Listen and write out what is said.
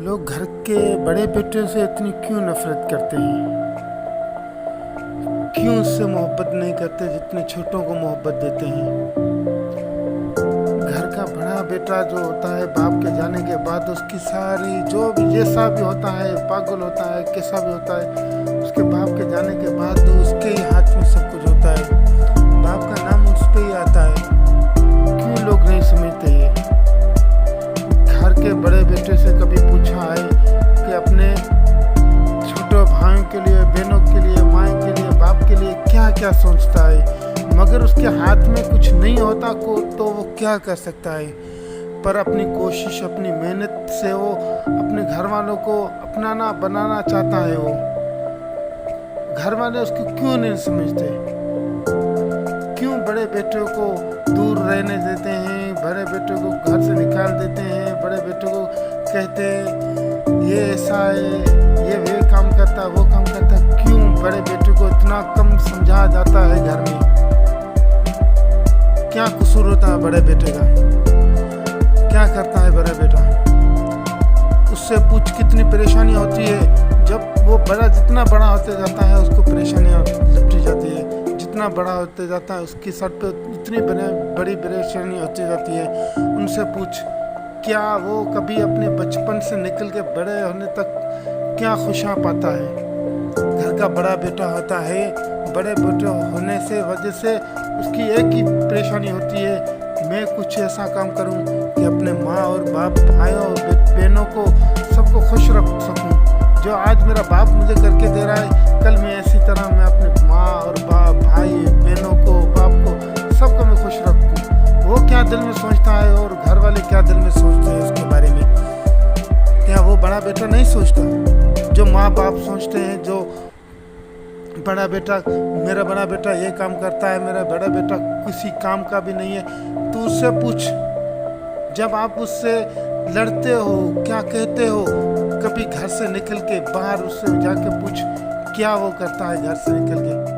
लोग घर के बड़े बेटे से इतनी क्यों नफरत करते हैं? क्यों उससे मोहब्बत नहीं करते जितने छोटों को मोहब्बत देते हैं? घर का बड़ा बेटा जो होता है, बाप के जाने के बाद उसकी सारी जो भी जैसा भी होता है, पागल होता है, कैसा भी होता है, उसके बाप के जाने के बाद तो उसके ही हाथ में सब कुछ होता है। बाप का नाम उस पे ही आता है। क्यों लोग नहीं समझते ये? घर के बड़े बेटे से कभी पूछा है कि अपने छोटे भाइयों के लिए, बहनों के लिए, माँ के लिए, बाप के लिए क्या क्या सोचता है? मगर उसके हाथ में कुछ नहीं होता को तो वो क्या कर सकता है? पर अपनी कोशिश, अपनी मेहनत से वो अपने घर वालों को अपनाना बनाना चाहता है। वो घर वाले उसको क्यों नहीं समझते? क्यों बड़े बेटे को दूर रहने देते हैं, बड़े बेटे को घर से निकाल देते हैं, बड़े बेटे को कहते हैं ये ऐसा है, ये वे काम करता, वो काम करता? क्यों बड़े बेटे को इतना कम समझा जाता है घर में? क्या कसूर होता है बड़े बेटे का? क्या करता है बड़ा बेटा? उससे पूछ कितनी परेशानी होती है। जब वो बड़ा जितना बड़ा होते जाता है उसको परेशानियाँ लिपटी जाती है, जितना बड़ा होते जाता है उसकी सर पे इतनी बड़ी परेशानी होती जाती है। उनसे पूछ, क्या वो कभी अपने बचपन से निकल के बड़े होने तक क्या खुशियाँ पाता है? घर का बड़ा बेटा होता है, बड़े बेटे होने से वजह से उसकी एक ही परेशानी होती है, मैं कुछ ऐसा काम करूं कि अपने माँ और बाप, भाइयों और बहनों को सबको खुश रख सकूं। जो आज मेरा बाप मुझे करके दे रहा है, कल मैं इसी तरह मैं अपने माँ और बाप, भाई बहनों को, बाप को, सबको मैं खुश रखूं। वो क्या दिल में सोचता है और घर वाले क्या दिल में सोचते हैं उसके बारे में, क्या वो बड़ा बेटा नहीं सोचता? जो माँ बाप सोचते हैं, जो बड़ा बेटा, मेरा बड़ा बेटा ये काम करता है, मेरा बड़ा बेटा किसी काम का भी नहीं है, तो उससे पूछ। जब आप उससे लड़ते हो, क्या कहते हो, कभी घर से निकल के बाहर उससे जाके पूछ क्या वो करता है घर से निकल के।